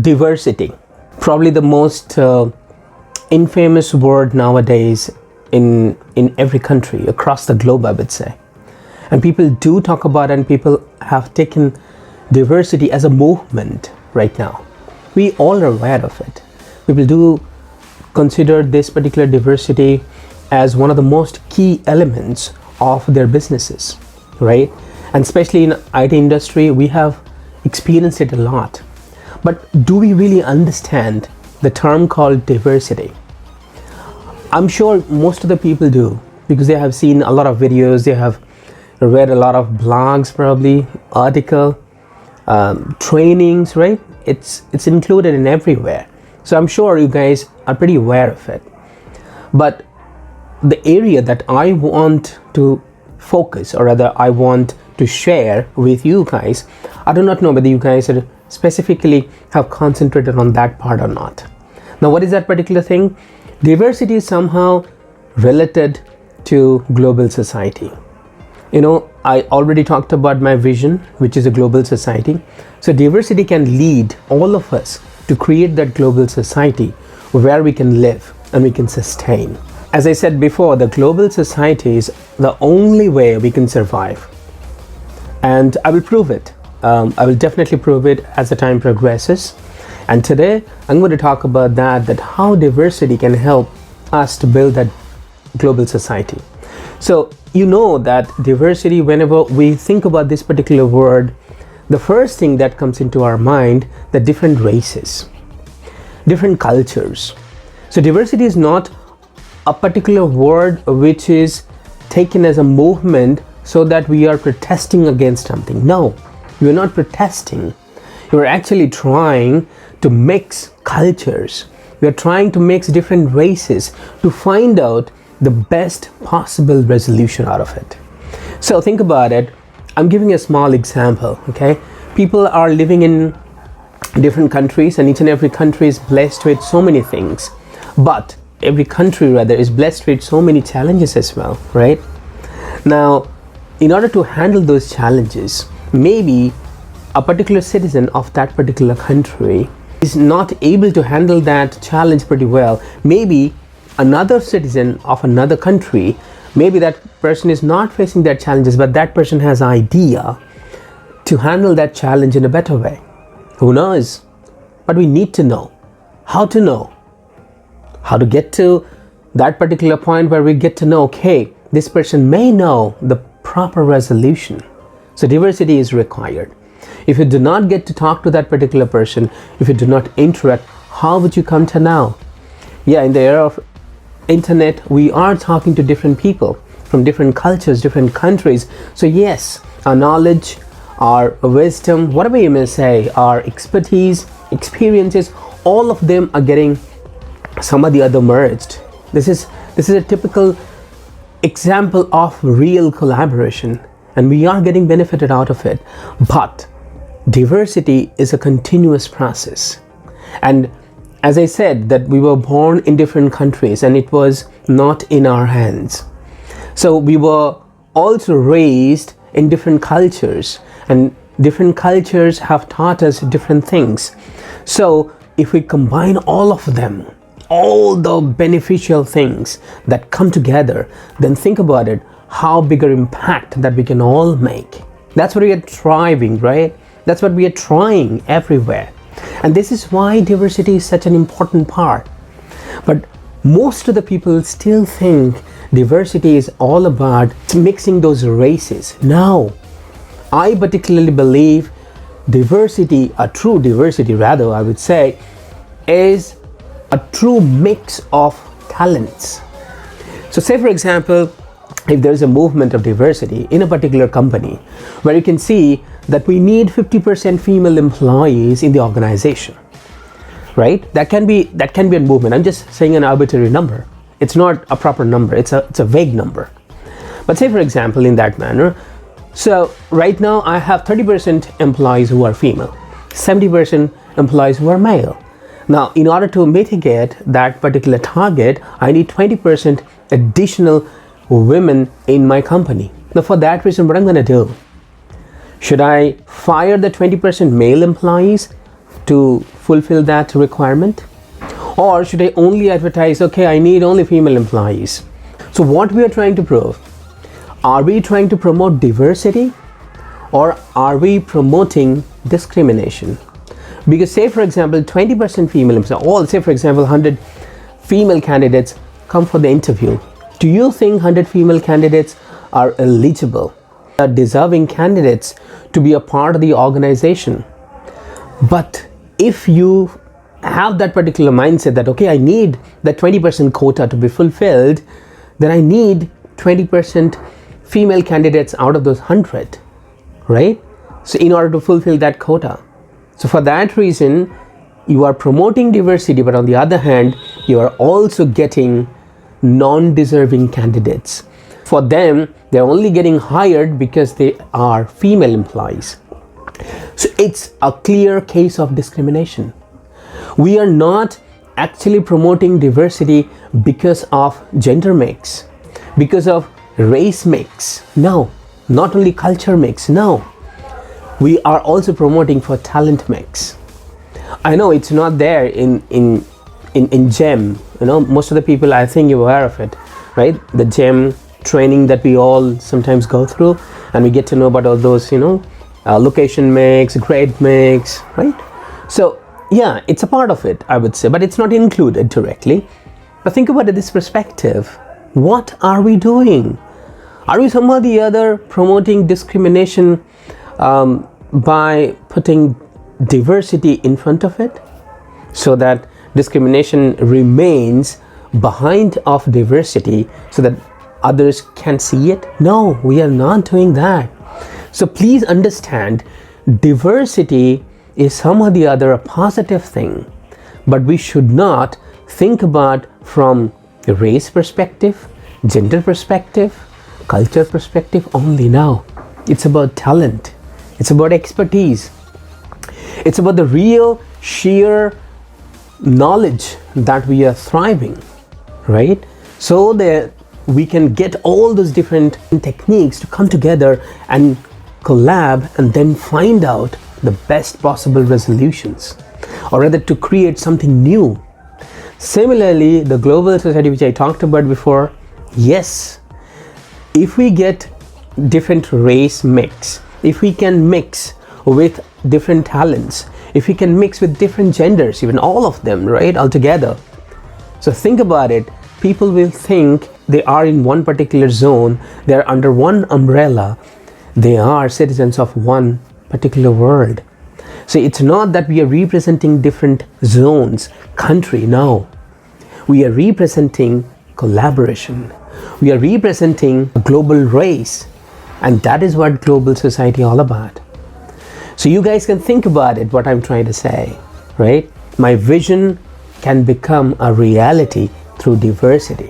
Diversity, probably the most infamous word nowadays in every country across the globe, I would say. And people do talk about it, and people have taken diversity as a movement right now. We all are aware of it. People do consider this particular diversity as one of the most key elements of their businesses, right? And especially in IT industry, we have experienced it a lot. But do we really understand the term called diversity? I'm sure most of the people do, because they have seen a lot of videos, they have read a lot of blogs, probably article, trainings, right? It's included in everywhere. So I'm sure you guys are pretty aware of it. But the area that I want to focus, or rather I want to share with you guys, I do not know whether you guys are specifically have concentrated on that part or not. Now, what is that particular thing? Diversity is somehow related to global society. You know, I already talked about my vision, which is a global society. So diversity can lead all of us to create that global society where we can live and we can sustain. As I said before, the global society is the only way we can survive. And I will prove it. I will definitely prove it as the time progresses. And today I'm going to talk about that how diversity can help us to build that global society. So you know that diversity, whenever we think about this particular word, the first thing that comes into our mind, the different races, different cultures. So diversity is not a particular word which is taken as a movement so that we are protesting against something. No, we are not protesting. We are actually trying to mix cultures. We are trying to mix different races to find out the best possible resolution out of it. So think about it. I'm giving a small example, okay? People are living in different countries, and each and every country is blessed with so many things. But every country rather is blessed with so many challenges as well, right? Now, in order to handle those challenges, maybe a particular citizen of that particular country is not able to handle that challenge pretty well. Maybe another citizen of another country, maybe that person is not facing their challenges, but that person has an idea to handle that challenge in a better way. Who knows? But we need to know how to get to that particular point where we get to know, okay, this person may know the proper resolution. So diversity is required. If you do not get to talk to that particular person, if you do not interact, how would you come to know? Yeah, in the era of internet, we are talking to different people from different cultures, different countries. So yes, our knowledge, our wisdom, whatever you may say, our expertise, experiences, all of them are getting some or the other merged. This is a typical example of real collaboration, and we are getting benefited out of it. But diversity is a continuous process. And as I said, that we were born in different countries and it was not in our hands. So we were also raised in different cultures, and different cultures have taught us different things. So if we combine all of them, all the beneficial things that come together, then think about it, how bigger impact that we can all make. That's what we are striving, right? That's what we are trying everywhere. And this is why diversity is such an important part. But most of the people still think diversity is all about mixing those races. No, I particularly believe diversity, a true diversity rather, I would say, is a true mix of talents. So say for example, if there's a movement of diversity in a particular company where you can see that we need 50% female employees in the organization, right? That can be a movement. I'm just saying an arbitrary number. It's not a proper number. It's a vague number. But say for example, in that manner, so right now I have 30% employees who are female, 70% employees who are male. Now, in order to mitigate that particular target, I need 20% additional women in my company. Now, for that reason, what I'm going to do, should I fire the 20% male employees to fulfill that requirement? Or should I only advertise, okay, I need only female employees? So what we are trying to prove, are we trying to promote diversity or are we promoting discrimination? Because say for example 20% female employees, or say for example 100 female candidates come for the interview. Do you think 100 female candidates are eligible, are deserving candidates to be a part of the organization? But if you have that particular mindset that, okay, I need that 20% quota to be fulfilled, then I need 20% female candidates out of those 100, right? So in order to fulfill that quota. So for that reason, you are promoting diversity, but on the other hand, you are also getting non-deserving candidates. For them, they're only getting hired because they are female employees. So it's a clear case of discrimination. We are not actually promoting diversity because of gender mix, because of race mix. No, not only culture mix. No, we are also promoting for talent mix. I know it's not there in GEM. You know, most of the people, I think you're aware of it, right? The GEM training that we all sometimes go through, and we get to know about all those, location mix, grade mix, right? So yeah, it's a part of it, I would say, but it's not included directly. But think about it this perspective. What are we doing? Are we somehow or the other promoting discrimination by putting diversity in front of it, so that discrimination remains behind of diversity so that others can see it? No, we are not doing that. So please understand, diversity is somehow or the other a positive thing, but we should not think about from a race perspective, gender perspective, culture perspective only. Now it's about talent, it's about expertise, it's about the real sheer knowledge that we are thriving, right? So that we can get all those different techniques to come together and collab and then find out the best possible resolutions, or rather to create something new. Similarly, the global society which I talked about before, yes, if we get different race mix, if we can mix with different talents, if we can mix with different genders, even all of them, right, altogether. So think about it, people will think they are in one particular zone, they are under one umbrella, they are citizens of one particular world. So it's not that we are representing different zones, country, no. We are representing collaboration. We are representing a global race, and that is what global society all about. So you guys can think about it, what I'm trying to say, right? My vision can become a reality through diversity.